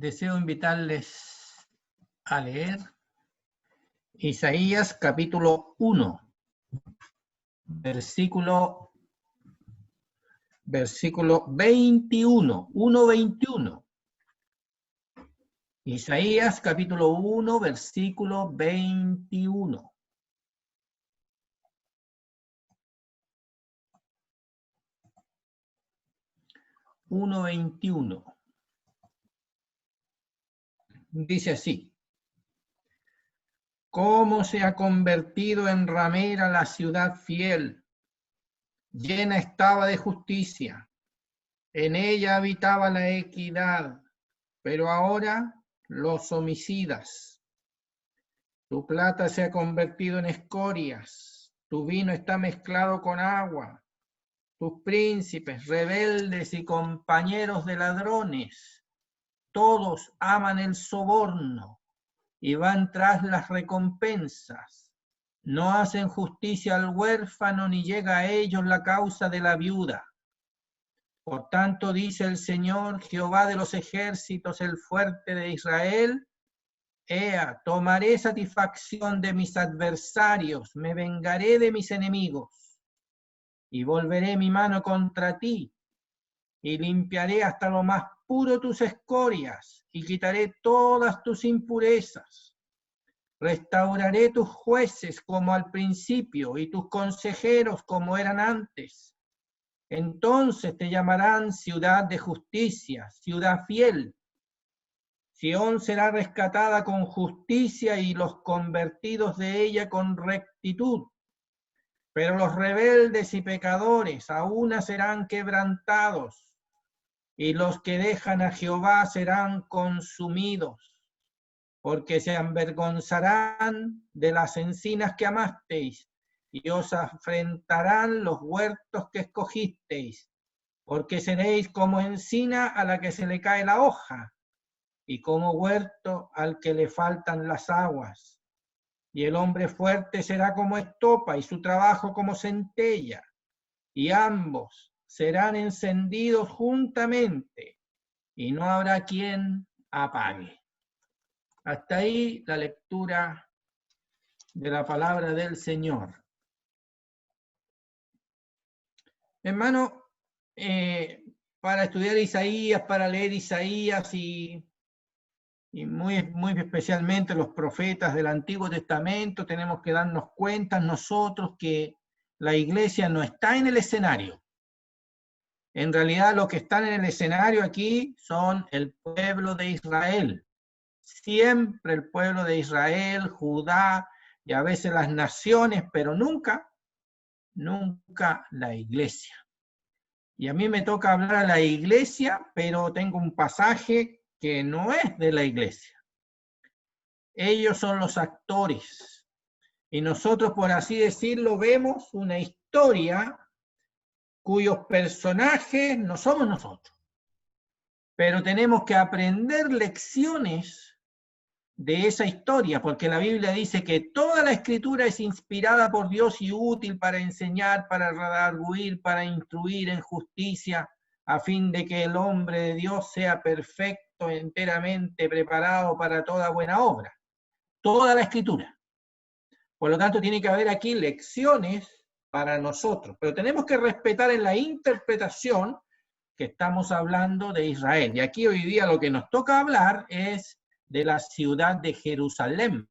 deseo invitarles a leer Isaías capítulo 1, versículo 21, 1:21. Isaías capítulo 1, versículo 21. Dice así: ¿Cómo se ha convertido en ramera la ciudad fiel? Llena estaba de justicia, en ella habitaba la equidad, pero ahora los homicidas. Tu plata se ha convertido en escorias, tu vino está mezclado con agua, tus príncipes, rebeldes y compañeros de ladrones, todos aman el soborno y van tras las recompensas. No hacen justicia al huérfano ni llega a ellos la causa de la viuda. Por tanto, dice el Señor, Jehová de los ejércitos, el fuerte de Israel: Ea, tomaré satisfacción de mis adversarios, me vengaré de mis enemigos, y volveré mi mano contra ti, y limpiaré hasta lo más puro tus escorias, y quitaré todas tus impurezas. Restauraré tus jueces como al principio, y tus consejeros como eran antes. Entonces te llamarán ciudad de justicia, ciudad fiel. Sión será rescatada con justicia y los convertidos de ella con rectitud. Pero los rebeldes y pecadores a una serán quebrantados, y los que dejan a Jehová serán consumidos, porque se avergonzarán de las encinas que amasteis, y os afrentarán los huertos que escogisteis, porque seréis como encina a la que se le cae la hoja, y como huerto al que le faltan las aguas. Y el hombre fuerte será como estopa, y su trabajo como centella, y ambos serán encendidos juntamente, y no habrá quien apague. Hasta ahí la lectura de la palabra del Señor. Hermano, para estudiar Isaías, para leer Isaías y muy especialmente los profetas del Antiguo Testamento, tenemos que darnos cuenta nosotros que la iglesia no está en el escenario. En realidad los que están en el escenario aquí son el pueblo de Israel. Siempre el pueblo de Israel, Judá y a veces las naciones, pero nunca la iglesia. Y a mí me toca hablar a la iglesia, pero tengo un pasaje que no es de la iglesia. Ellos son los actores. Y nosotros, por así decirlo, vemos una historia cuyos personajes no somos nosotros. Pero tenemos que aprender lecciones de esa historia, porque la Biblia dice que toda la escritura es inspirada por Dios y útil para enseñar, para redarguir, para instruir en justicia, a fin de que el hombre de Dios sea perfecto, enteramente preparado para toda buena obra. Toda la escritura. Por lo tanto, tiene que haber aquí lecciones para nosotros, pero tenemos que respetar en la interpretación que estamos hablando de Israel. Y aquí hoy día lo que nos toca hablar es de la ciudad de Jerusalén,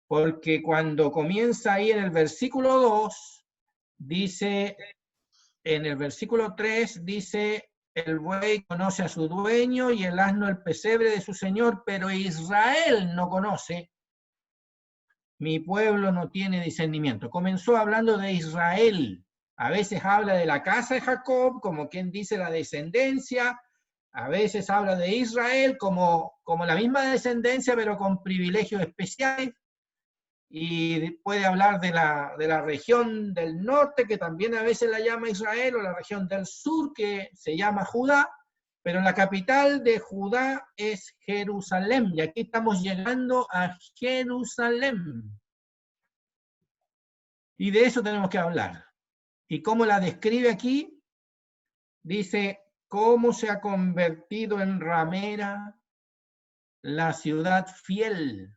porque cuando comienza ahí en el versículo 2, dice, en el versículo 3, dice, el buey conoce a su dueño y el asno el pesebre de su señor, pero Israel no conoce, mi pueblo no tiene discernimiento. Comenzó hablando de Israel, a veces habla de la casa de Jacob, como quien dice la descendencia, a veces habla de Israel como la misma descendencia, pero con privilegios especiales, y puede hablar de la región del norte, que también a veces la llama Israel, o la región del sur, que se llama Judá, pero la capital de Judá es Jerusalén, y aquí estamos llegando a Jerusalén. Y de eso tenemos que hablar. ¿Y cómo la describe aquí? Dice, ¿cómo se ha convertido en ramera la ciudad fiel.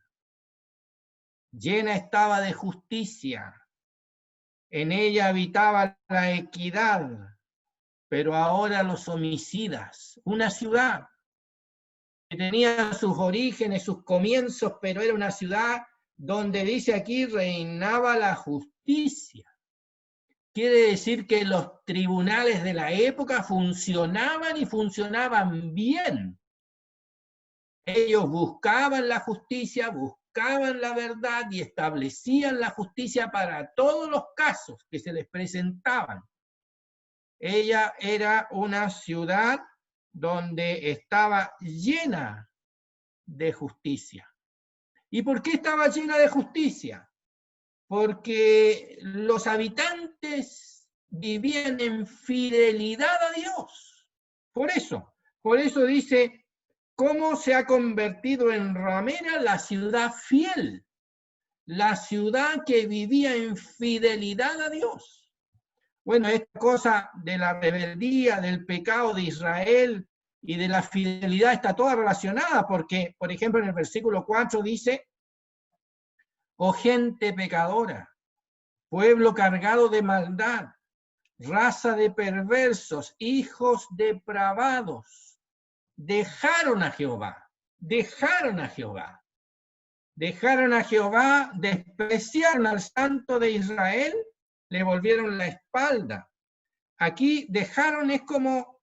Llena estaba de justicia. En ella habitaba la equidad, pero ahora los homicidas. Una ciudad que tenía sus orígenes, sus comienzos, pero era una ciudad donde dice aquí reinaba la justicia. Quiere decir que los tribunales de la época funcionaban y funcionaban bien. Ellos buscaban la justicia, buscaban la verdad y establecían la justicia para todos los casos que se les presentaban. Ella era una ciudad donde estaba llena de justicia. ¿Y por qué estaba llena de justicia? Porque los habitantes vivían en fidelidad a Dios. Por eso dice, ¿cómo se ha convertido en ramera la ciudad fiel? La ciudad que vivía en fidelidad a Dios. Bueno, esta cosa de la rebeldía, del pecado de Israel y de la fidelidad está toda relacionada porque, por ejemplo, en el versículo 4 dice, oh gente pecadora, pueblo cargado de maldad, raza de perversos, hijos depravados, dejaron a Jehová, dejaron a Jehová, dejaron a Jehová, despreciaron al Santo de Israel, le volvieron la espalda. Aquí dejaron es como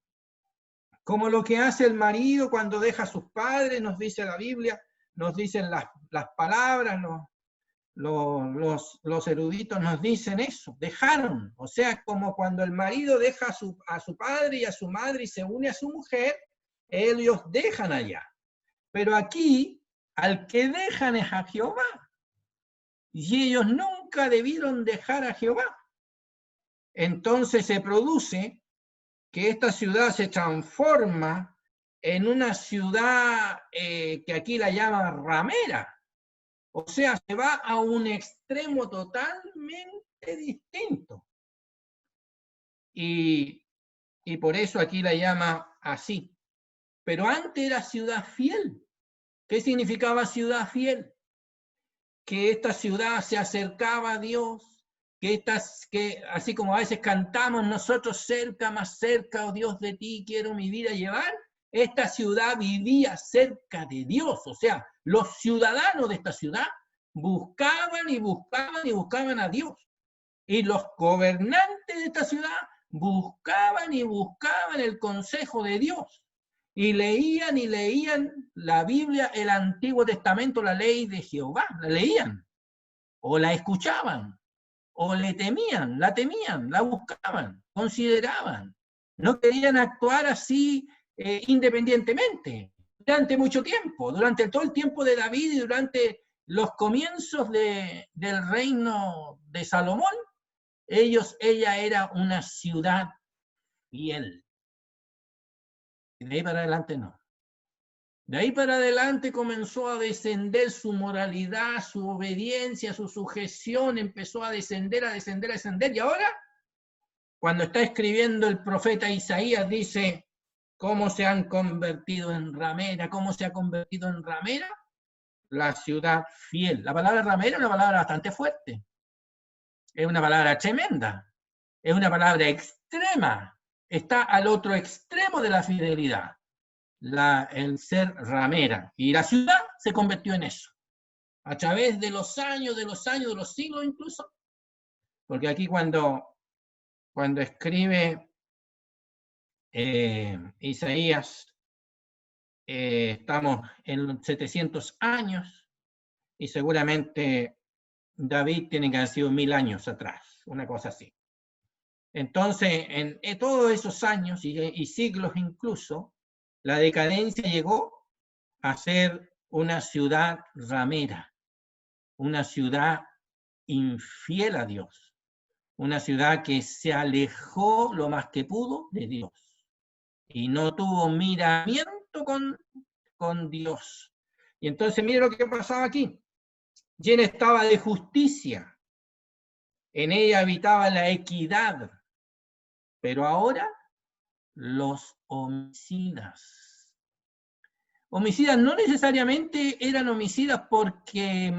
lo que hace el marido cuando deja a sus padres, nos dice la Biblia, nos dicen las palabras, los eruditos nos dicen eso, dejaron, o sea, como cuando el marido deja a su padre y a su madre y se une a su mujer, ellos dejan allá. Pero aquí, al que dejan es a Jehová, y ellos nunca debieron dejar a Jehová. Entonces se produce que esta ciudad se transforma en una ciudad que aquí la llama ramera. O sea, se va a un extremo totalmente distinto. Y por eso aquí la llama así. Pero antes era ciudad fiel. ¿Qué significaba ciudad fiel? Que esta ciudad se acercaba a Dios, que así como a veces cantamos nosotros cerca, más cerca, oh Dios, de ti quiero mi vida llevar, esta ciudad vivía cerca de Dios. O sea, los ciudadanos de esta ciudad buscaban y buscaban y buscaban a Dios. Y los gobernantes de esta ciudad buscaban y buscaban el consejo de Dios. Y leían la Biblia, el Antiguo Testamento, la ley de Jehová. La leían, o la escuchaban, o le temían, la buscaban, consideraban. No querían actuar así independientemente. Durante mucho tiempo, durante todo el tiempo de David y durante los comienzos del reino de Salomón, ella era una ciudad fiel. Y de ahí para adelante no. De ahí para adelante comenzó a descender su moralidad, su obediencia, su sujeción, empezó a descender, a descender, a descender. Y ahora, cuando está escribiendo el profeta Isaías, dice, ¿cómo se han convertido en ramera? ¿Cómo se ha convertido en ramera? La ciudad fiel. La palabra ramera es una palabra bastante fuerte. Es una palabra tremenda. Es una palabra extrema. Está al otro extremo de la fidelidad. El ser ramera. Y la ciudad se convirtió en eso. A través de los años, de los siglos incluso. Porque aquí cuando escribe Isaías, estamos en 700 años y seguramente David tiene que haber sido 1000 años atrás, una cosa así. Entonces, en todos esos años y siglos incluso, la decadencia llegó a ser una ciudad ramera, una ciudad infiel a Dios, una ciudad que se alejó lo más que pudo de Dios y no tuvo miramiento con Dios. Y entonces mire lo que pasaba aquí. Llena estaba de justicia, en ella habitaba la equidad, pero ahora los homicidas. Homicidas no necesariamente eran homicidas porque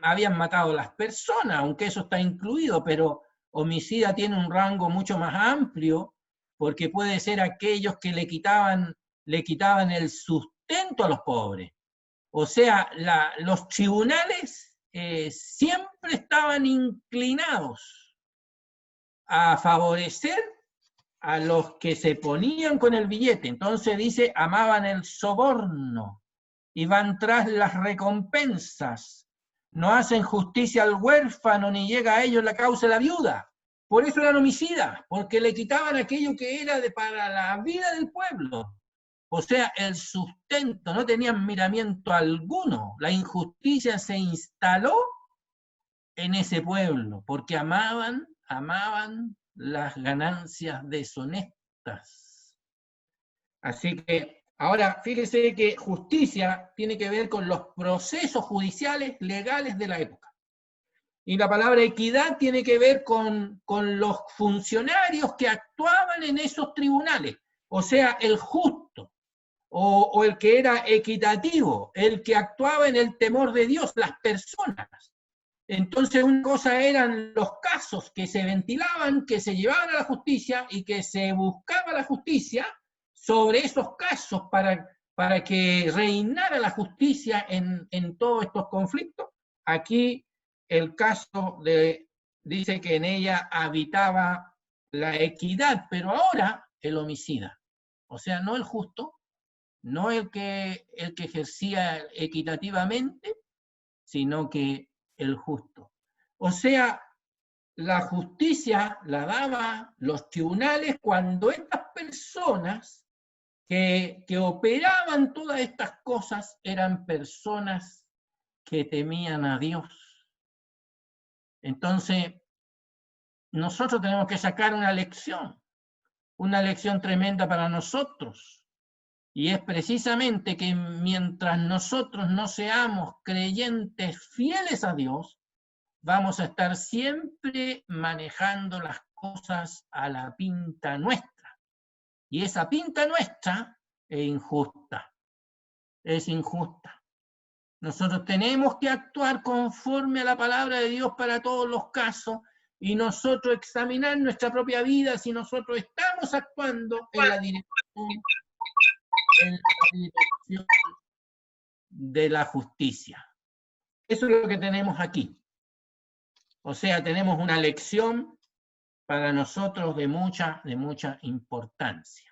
habían matado a las personas, aunque eso está incluido, pero homicida tiene un rango mucho más amplio, porque puede ser aquellos que le quitaban el sustento a los pobres. O sea, los tribunales siempre estaban inclinados a favorecer a los que se ponían con el billete. Entonces dice, amaban el soborno y van tras las recompensas. No hacen justicia al huérfano ni llega a ellos la causa de la viuda. Por eso eran homicidas, porque le quitaban aquello que era para la vida del pueblo. O sea, el sustento, no tenían miramiento alguno. La injusticia se instaló en ese pueblo, porque amaban las ganancias deshonestas. Así que, ahora, fíjese que justicia tiene que ver con los procesos judiciales legales de la época. Y la palabra equidad tiene que ver con los funcionarios que actuaban en esos tribunales. O sea, el justo, o el que era equitativo, el que actuaba en el temor de Dios, las personas. Entonces, una cosa eran los casos que se ventilaban, que se llevaban a la justicia y que se buscaba la justicia sobre esos casos para que reinara la justicia en todos estos conflictos. Aquí el caso dice que en ella habitaba la equidad, pero ahora el homicida. O sea, no el justo, no el que ejercía equitativamente, sino que el justo. O sea, la justicia la daban los tribunales cuando estas personas que operaban todas estas cosas eran personas que temían a Dios. Entonces, nosotros tenemos que sacar una lección tremenda para nosotros. Y es precisamente que mientras nosotros no seamos creyentes fieles a Dios, vamos a estar siempre manejando las cosas a la pinta nuestra. Y esa pinta nuestra es injusta. Es injusta. Nosotros tenemos que actuar conforme a la palabra de Dios para todos los casos y nosotros examinar nuestra propia vida si nosotros estamos actuando en la dirección de la justicia. Eso es lo que tenemos aquí. O sea, tenemos una lección para nosotros de mucha importancia.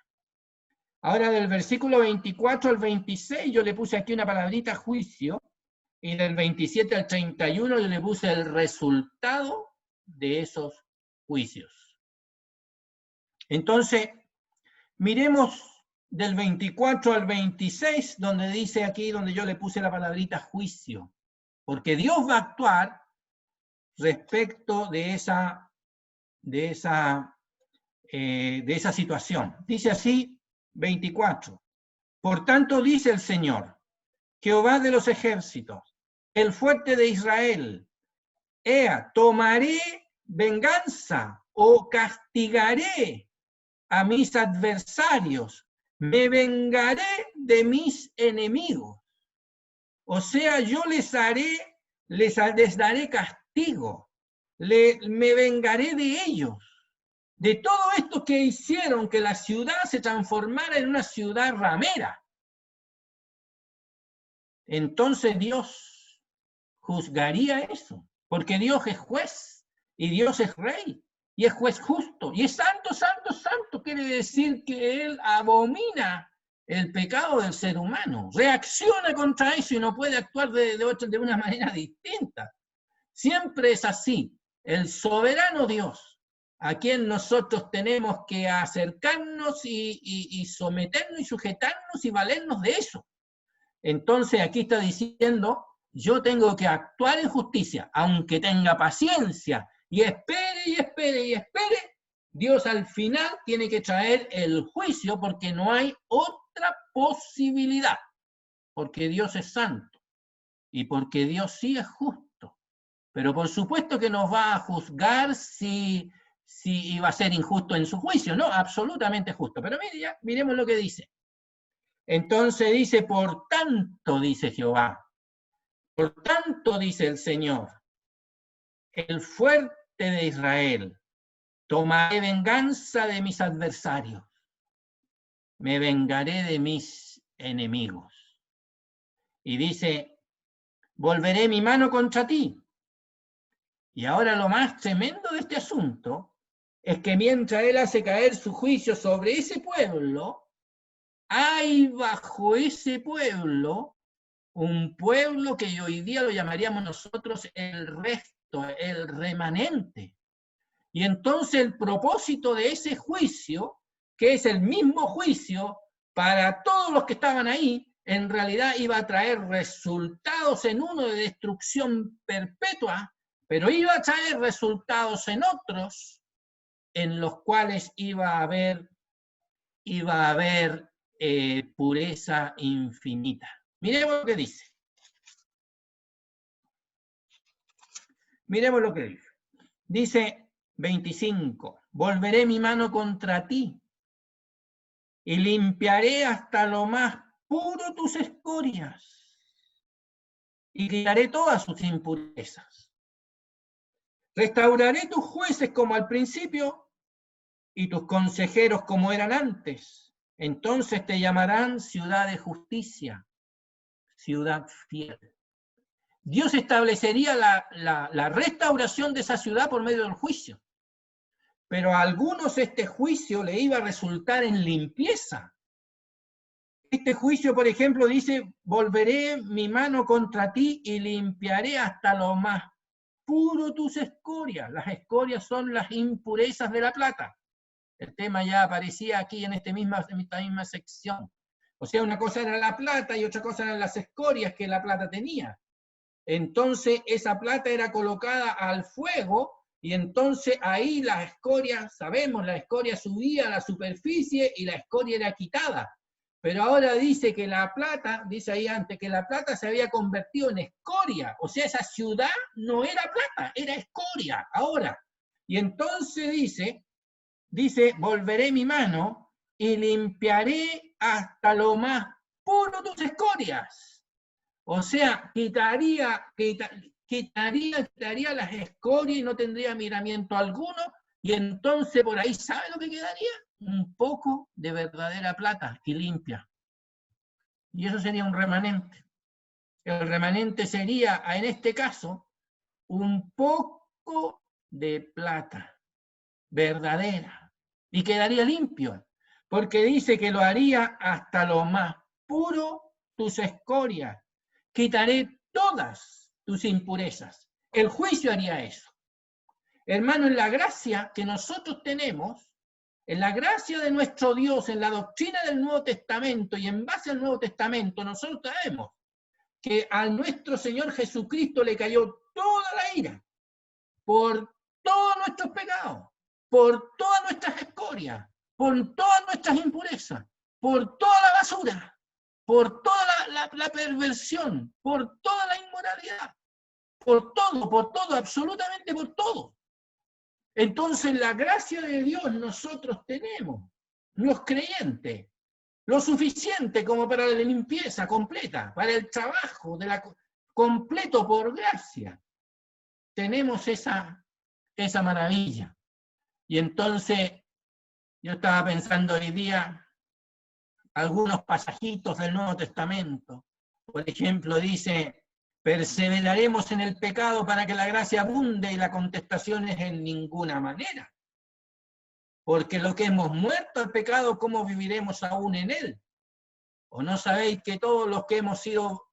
Ahora, del versículo 24 al 26, yo le puse aquí una palabrita juicio, y del 27 al 31 yo le puse el resultado de esos juicios. Entonces, miremos del 24 al 26, donde dice aquí, donde yo le puse la palabrita juicio, porque Dios va a actuar respecto de esa situación. Dice así, 24. Por tanto, dice el Señor, Jehová de los ejércitos, el fuerte de Israel, Ea, tomaré venganza o castigaré a mis adversarios, me vengaré de mis enemigos. O sea, yo les daré castigo, me vengaré de ellos, de todo esto que hicieron que la ciudad se transformara en una ciudad ramera. Entonces Dios juzgaría eso, porque Dios es juez y Dios es rey y es juez justo y es santo, santo, santo. Quiere decir que Él abomina el pecado del ser humano, reacciona contra eso y no puede actuar de una manera distinta. Siempre es así. El soberano Dios, a quien nosotros tenemos que acercarnos y someternos y sujetarnos y valernos de eso. Entonces aquí está diciendo, yo tengo que actuar en justicia, aunque tenga paciencia, y espere, y espere, y espere, Dios al final tiene que traer el juicio porque no hay otra posibilidad, porque Dios es santo, y porque Dios sí es justo. Pero por supuesto que nos va a juzgar si va a ser injusto en su juicio, no, absolutamente justo. Pero mire, ya, miremos lo que dice. Entonces dice, por tanto, dice Jehová, por tanto, dice el Señor, el fuerte de Israel, tomaré venganza de mis adversarios, me vengaré de mis enemigos. Y dice, volveré mi mano contra ti. Y ahora lo más tremendo de este asunto es que mientras él hace caer su juicio sobre ese pueblo, hay bajo ese pueblo un pueblo que hoy día lo llamaríamos nosotros el resto, el remanente. Y entonces el propósito de ese juicio, que es el mismo juicio para todos los que estaban ahí, en realidad iba a traer resultados en uno de destrucción perpetua, pero iba a traer resultados en otros, en los cuales iba a haber pureza infinita. Miremos lo que dice. Miremos lo que dice. Dice 25, volveré mi mano contra ti y limpiaré hasta lo más puro tus escorias y quitaré todas sus impurezas. Restauraré tus jueces como al principio y tus consejeros como eran antes. Entonces te llamarán ciudad de justicia, ciudad fiel. Dios establecería la restauración de esa ciudad por medio del juicio. Pero a algunos este juicio le iba a resultar en limpieza. Este juicio, por ejemplo, dice, volveré mi mano contra ti y limpiaré hasta lo más puro tus escorias. Las escorias son las impurezas de la plata. El tema ya aparecía aquí en esta misma sección. O sea, una cosa era la plata y otra cosa eran las escorias que la plata tenía. Entonces, esa plata era colocada al fuego y entonces ahí la escoria, sabemos, la escoria subía a la superficie y la escoria era quitada. Pero ahora dice que la plata, dice ahí antes, que la plata se había convertido en escoria. O sea, esa ciudad no era plata, era escoria ahora. Y entonces dice, volveré mi mano y limpiaré hasta lo más puro tus escorias. O sea, quitaría las escorias y no tendría miramiento alguno, y entonces por ahí, ¿sabe lo que quedaría? Un poco de verdadera plata y limpia. Y eso sería un remanente. El remanente sería, en este caso, un poco de plata verdadera y quedaría limpio, porque dice que lo haría hasta lo más puro tus escorias. Quitaré todas tus impurezas. El juicio haría eso. Hermano, en la gracia que nosotros tenemos, en la gracia de nuestro Dios, en la doctrina del Nuevo Testamento y en base al Nuevo Testamento, nosotros sabemos que a nuestro Señor Jesucristo le cayó toda la ira por todos nuestros pecados, por todas nuestras escorias, por todas nuestras impurezas, por toda la basura, por toda la perversión, por toda la inmoralidad, por todo, absolutamente por todo. Entonces la gracia de Dios nosotros tenemos, los creyentes, lo suficiente como para la limpieza completa, para el trabajo completo por gracia. Tenemos esa maravilla. Y entonces yo estaba pensando hoy día algunos pasajitos del Nuevo Testamento. Por ejemplo, dice, perseveraremos en el pecado para que la gracia abunde, y la contestación es en ninguna manera. Porque lo que hemos muerto al pecado, ¿cómo viviremos aún en él? ¿O no sabéis que todos los que hemos sido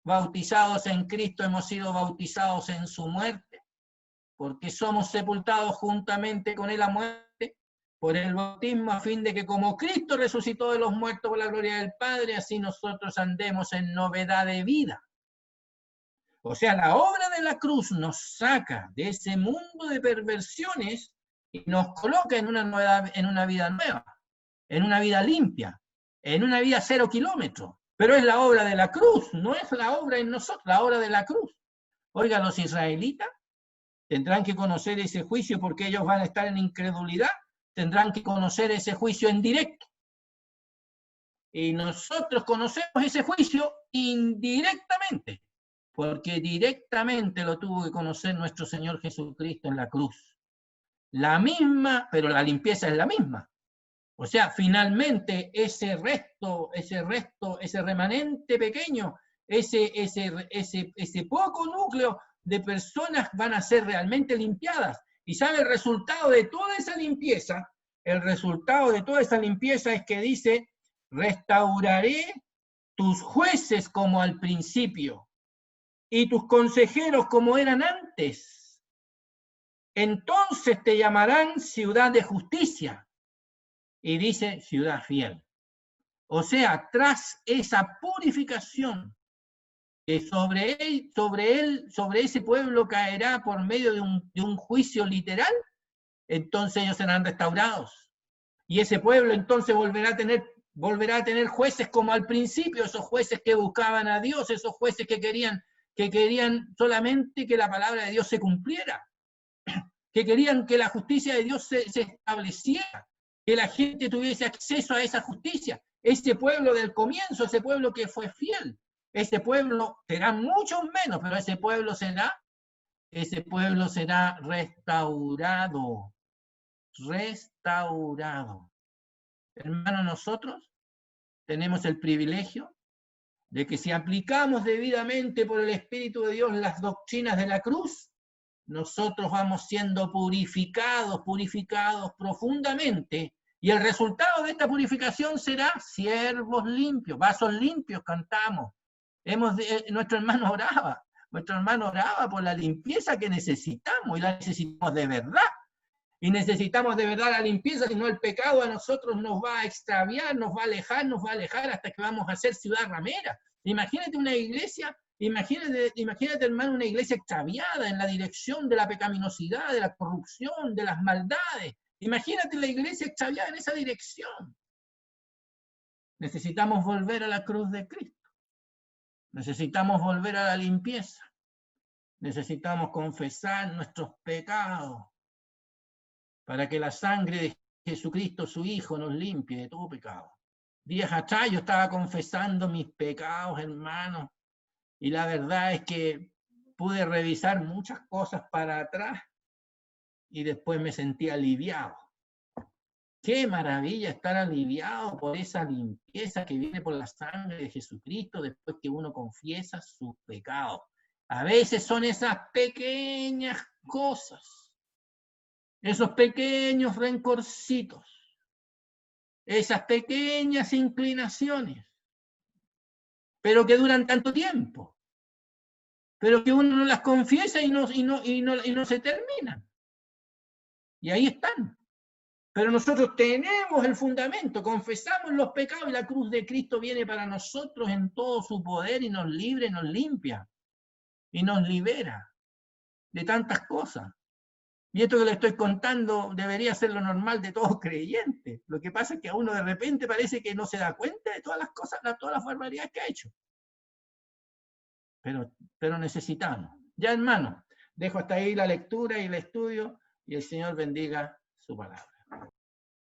bautizados en Cristo hemos sido bautizados en su muerte? Porque somos sepultados juntamente con él a muerte por el bautismo, a fin de que como Cristo resucitó de los muertos por la gloria del Padre, así nosotros andemos en novedad de vida. O sea, la obra de la cruz nos saca de ese mundo de perversiones y nos coloca en una vida nueva, en una vida limpia, en una vida 0 kilómetros. Pero es la obra de la cruz, no es la obra en nosotros, la obra de la cruz. Oiga, los israelitas tendrán que conocer ese juicio porque ellos van a estar en incredulidad, tendrán que conocer ese juicio en directo. Y nosotros conocemos ese juicio indirectamente, porque directamente lo tuvo que conocer nuestro Señor Jesucristo en la cruz. La misma, pero la limpieza es la misma. O sea, finalmente ese remanente pequeño, ese poco núcleo de personas van a ser realmente limpiadas. ¿Y sabe el resultado de toda esa limpieza? El resultado de toda esa limpieza es que dice, restauraré tus jueces como al principio y tus consejeros como eran antes. Entonces te llamarán ciudad de justicia. Y dice ciudad fiel. O sea, tras esa purificación que sobre ese pueblo caerá por medio de un juicio literal, entonces ellos serán restaurados. Y ese pueblo entonces volverá a tener jueces como al principio, esos jueces que buscaban a Dios, esos jueces que querían solamente que la palabra de Dios se cumpliera, que querían que la justicia de Dios se estableciera, que la gente tuviese acceso a esa justicia. Ese pueblo del comienzo, ese pueblo que fue fiel, ese pueblo será mucho menos, pero ese pueblo será restaurado. Restaurado. Hermanos, nosotros tenemos el privilegio de que si aplicamos debidamente por el Espíritu de Dios las doctrinas de la cruz, nosotros vamos siendo purificados profundamente, y el resultado de esta purificación será siervos limpios, vasos limpios, cantamos. Nuestro hermano oraba por la limpieza que necesitamos, y la necesitamos de verdad. Y necesitamos de verdad la limpieza, si no el pecado a nosotros nos va a extraviar, nos va a alejar hasta que vamos a ser ciudad ramera. Imagínate una iglesia, imagínate hermano, una iglesia extraviada en la dirección de la pecaminosidad, de la corrupción, de las maldades. Imagínate la iglesia extraviada en esa dirección. Necesitamos volver a la cruz de Cristo. Necesitamos volver a la limpieza. Necesitamos confesar nuestros pecados, para que la sangre de Jesucristo, su Hijo, nos limpie de todo pecado. Días atrás yo estaba confesando mis pecados, hermanos, y la verdad es que pude revisar muchas cosas para atrás y después me sentí aliviado. Qué maravilla estar aliviado por esa limpieza que viene por la sangre de Jesucristo después que uno confiesa sus pecados. A veces son esas pequeñas cosas, esos pequeños rencorcitos, esas pequeñas inclinaciones, pero que duran tanto tiempo, pero que uno no las confiesa y no se terminan. Y ahí están. Pero nosotros tenemos el fundamento, confesamos los pecados y la cruz de Cristo viene para nosotros en todo su poder y nos libre, nos limpia y nos libera de tantas cosas. Y esto que le estoy contando debería ser lo normal de todo creyente. Lo que pasa es que a uno de repente parece que no se da cuenta de todas las cosas, de todas las barbaridades que ha hecho. Pero necesitamos. Ya, hermano, dejo hasta ahí la lectura y el estudio y el Señor bendiga su palabra.